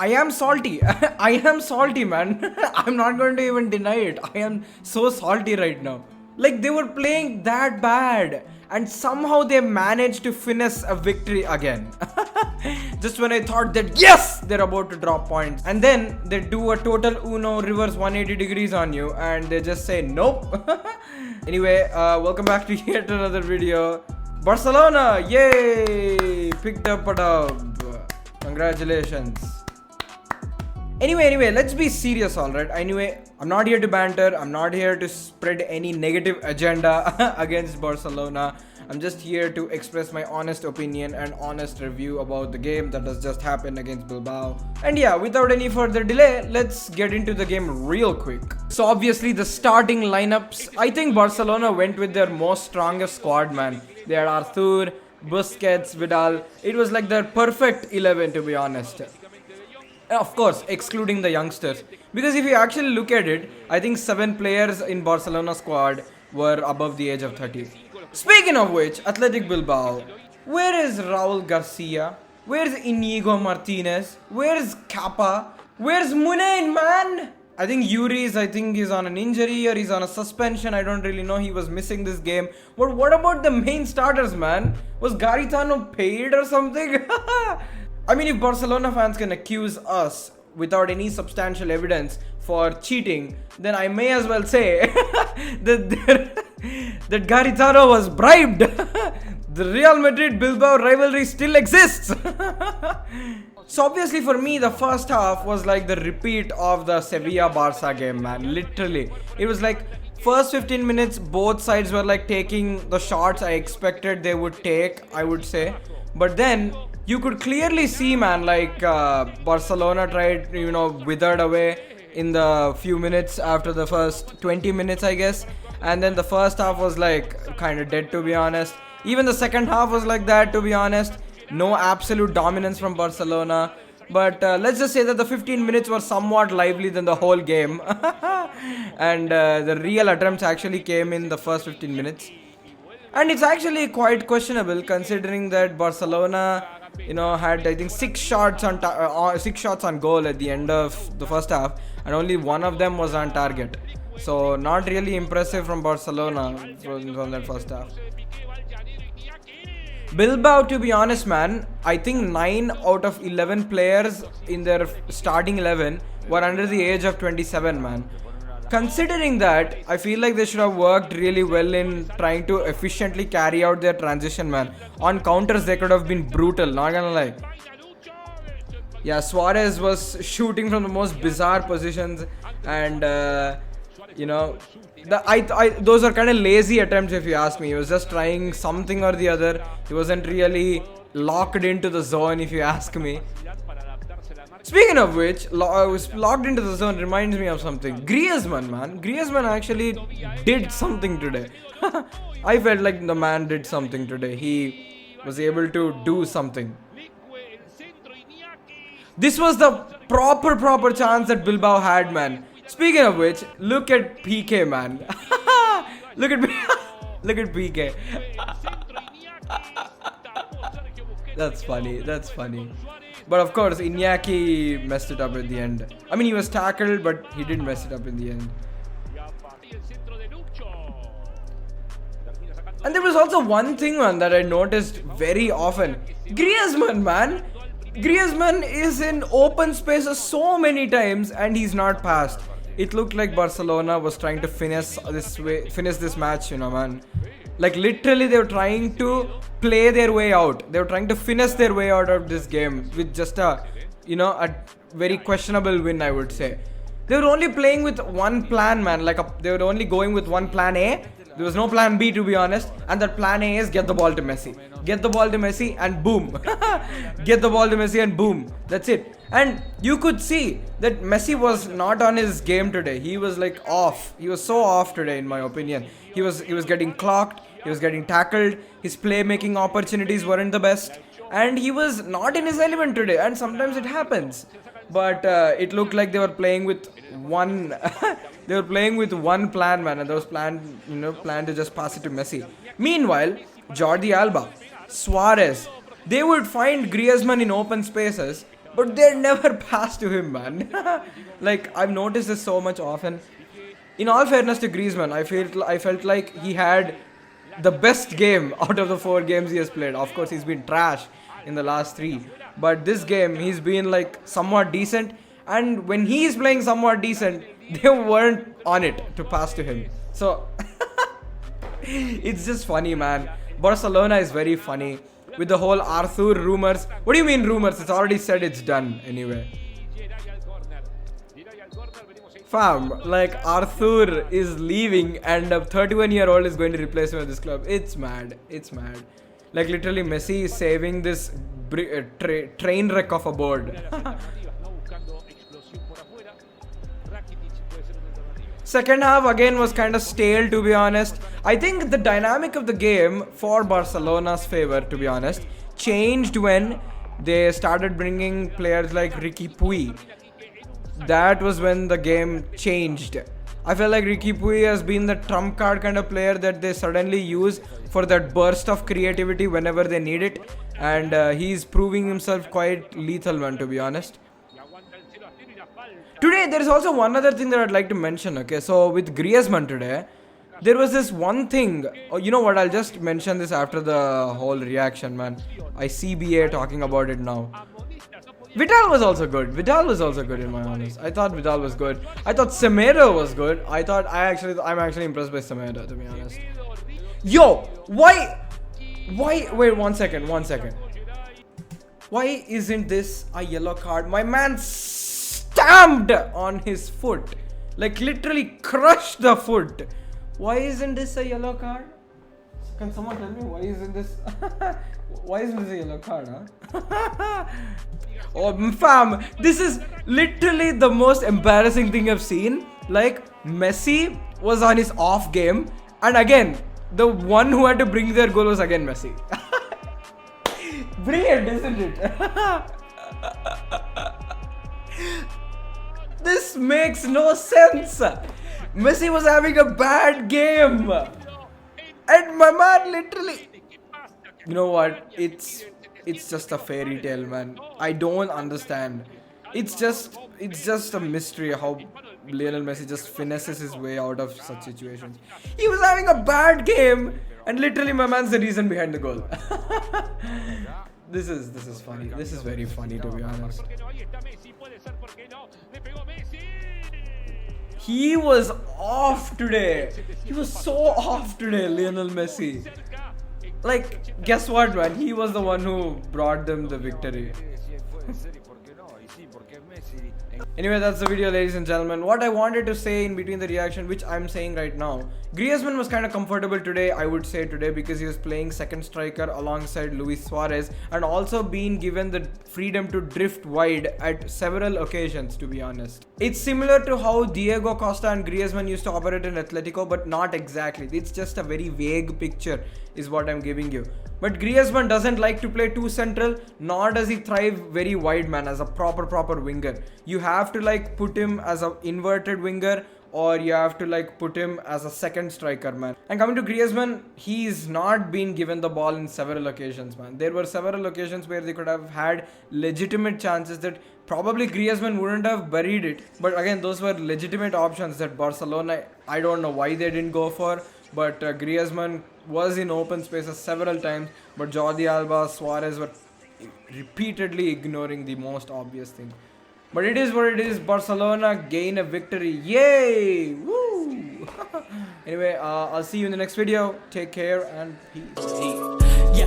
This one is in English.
I am salty. I am salty, man. I'm not going to even deny it. I am so salty right now. Like, they were playing that bad, and somehow they managed to finesse a victory again. Just when I thought that yes, they're about to drop points, and then they do a total Uno reverse 180 degrees on you, and they just say nope. Anyway, welcome back to yet another video. Barcelona, yay! Picked up a dub. Congratulations. Anyway, let's be serious, alright? Anyway, I'm not here to banter. I'm not here to spread any negative agenda against Barcelona. I'm just here to express my honest opinion and honest review about the game that has just happened against Bilbao. And yeah, without any further delay, let's get into the game real quick. So obviously the starting lineups, I think Barcelona went with their most strongest squad, man. They had Arthur, Busquets, Vidal. It was like their perfect 11, to be honest. Of course, excluding the youngsters. Because if you actually look at it, I think 7 players in Barcelona squad were above the age of 30. Speaking of which, Athletic Bilbao. Where is Raul Garcia? Where's Inigo Martinez? Where's Kappa? Where's Munain, man? I think Yuri is on an injury or he's on a suspension. I don't really know. He was missing this game. But what about the main starters, man? Was Garitano paid or something? I mean, if Barcelona fans can accuse us without any substantial evidence for cheating, then I may as well say that Garitano was bribed. The Real Madrid Bilbao rivalry still exists. So obviously for me, the first half was like the repeat of the Sevilla Barca game, man. Literally. It was like first 15 minutes, both sides were like taking the shots I expected they would take, I would say. But then you could clearly see, man, like Barcelona tried, withered away in the few minutes after the first 20 minutes, I guess. And then the first half was like kind of dead, to be honest. Even the second half was like that, to be honest. No absolute dominance from Barcelona. But let's just say that the 15 minutes were somewhat lively than the whole game. And the real attempts actually came in the first 15 minutes. And it's actually quite questionable considering that Barcelona, had I think 6 shots on goal at the end of the first half, and only one of them was on target. So not really impressive from Barcelona from that first half. Bilbao, to be honest, man, I think 9 out of 11 players in their starting 11 were under the age of 27, man. Considering that, I feel like they should have worked really well in trying to efficiently carry out their transition, man. On counters, they could have been brutal, not gonna lie. Yeah, Suarez was shooting from the most bizarre positions, and those are kind of lazy attempts, if you ask me. He was just trying something or the other. He wasn't really locked into the zone, if you ask me. Speaking of which, locked into the zone reminds me of something. Griezmann, man. Griezmann actually did something today. I felt like the man did something today. He was able to do something. This was the proper chance that Bilbao had, man. Speaking of which, look at PK, man. Look at PK. That's funny. But of course, Iñaki messed it up at the end. I mean, he was tackled, but he didn't mess it up in the end. And there was also one thing, man, that I noticed very often. Griezmann, man. Griezmann is in open spaces so many times and he's not passed. It looked like Barcelona was trying to finish this match, man. Like literally they were trying to play their way out. They were trying to finish their way out of this game with just a very questionable win, I would say. They were only playing with one plan, man. They were only going with one plan A. There was no plan B, to be honest. And that plan A is get the ball to Messi. Get the ball to Messi and boom. Get the ball to Messi and boom. That's it. And you could see that Messi was not on his game today. He was like off. He was so off today, in my opinion. He was getting clocked. He was getting tackled. His playmaking opportunities weren't the best. And he was not in his element today. And sometimes it happens. But it looked like they were playing with one they were playing with one plan, man, and those plan to just pass it to Messi. Meanwhile, Jordi Alba, Suarez, they would find Griezmann in open spaces, but they never pass to him, man. Like, I've noticed this so much often. In all fairness to Griezmann, I felt like he had the best game out of the 4 games he has played. Of course, he's been trash in the last 3, but this game he's been like somewhat decent. And when he is playing somewhat decent, they weren't on it to pass to him. So it's just funny, man. Barcelona is very funny with the whole Arthur rumors. What do you mean rumors? It's already said it's done anyway. Fam, like Arthur is leaving and a 31-year-old is going to replace him at this club. It's mad. It's mad. Like literally Messi is saving this train wreck of a board. Second half again was kind of stale, to be honest. I think the dynamic of the game for Barcelona's favor, to be honest, changed when they started bringing players like Riqui Puig. That was when the game changed. I feel like Riqui Puig has been the trump card kind of player that they suddenly use for that burst of creativity whenever they need it. And he's proving himself quite lethal, man, to be honest. Today, there is also one other thing that I'd like to mention, okay? So, with Griezmann today, there was this one thing. Oh, you know what? I'll just mention this after the whole reaction, man. I see BA talking about it now. Vidal was also good. Vidal was also good, in my honest. I thought Vidal was good. I thought Semedo was good. I'm actually impressed by Semedo, to be honest. Yo, why? Wait, one second. Why isn't this a yellow card? My man stamped on his foot, like literally crushed the foot. Why isn't this a yellow card? Can someone tell me why isn't this? Why isn't this a yellow card, huh? Oh, fam, this is literally the most embarrassing thing I've seen. Like, Messi was on his off game, and again, the one who had to bring their goal was again Messi. Brilliant, isn't it? This makes no sense. Messi was having a bad game, and my man literally... You know what? It's just a fairy tale, man. I don't understand. It's just a mystery how Lionel Messi just finesses his way out of such situations. He was having a bad game, and literally my man's the reason behind the goal. This is funny. This is very funny, to be honest. He was off today. He was so off today, Lionel Messi. Like, guess what, man? He was the one who brought them the victory. Anyway, that's the video, ladies and gentlemen. What I wanted to say in between the reaction, which I'm saying right now, Griezmann was kind of comfortable today, I would say today, because he was playing second striker alongside Luis Suarez and also being given the freedom to drift wide at several occasions, to be honest. It's similar to how Diego Costa and Griezmann used to operate in Atletico, but not exactly. It's just a very vague picture is what I'm giving you. But Griezmann doesn't like to play too central, nor does he thrive very wide, man, as a proper winger. You have to like put him as an inverted winger, or you have to like put him as a second striker, man. And coming to Griezmann, he's not been given the ball in several occasions, man. There were several occasions where they could have had legitimate chances that probably Griezmann wouldn't have buried it. But again, those were legitimate options that Barcelona, I don't know why they didn't go for. But Griezmann was in open spaces several times, but Jordi Alba, Suarez were repeatedly ignoring the most obvious thing. But it is what it is. Barcelona gain a victory. Yay! Woo! Anyway, I'll see you in the next video. Take care and peace. Yeah,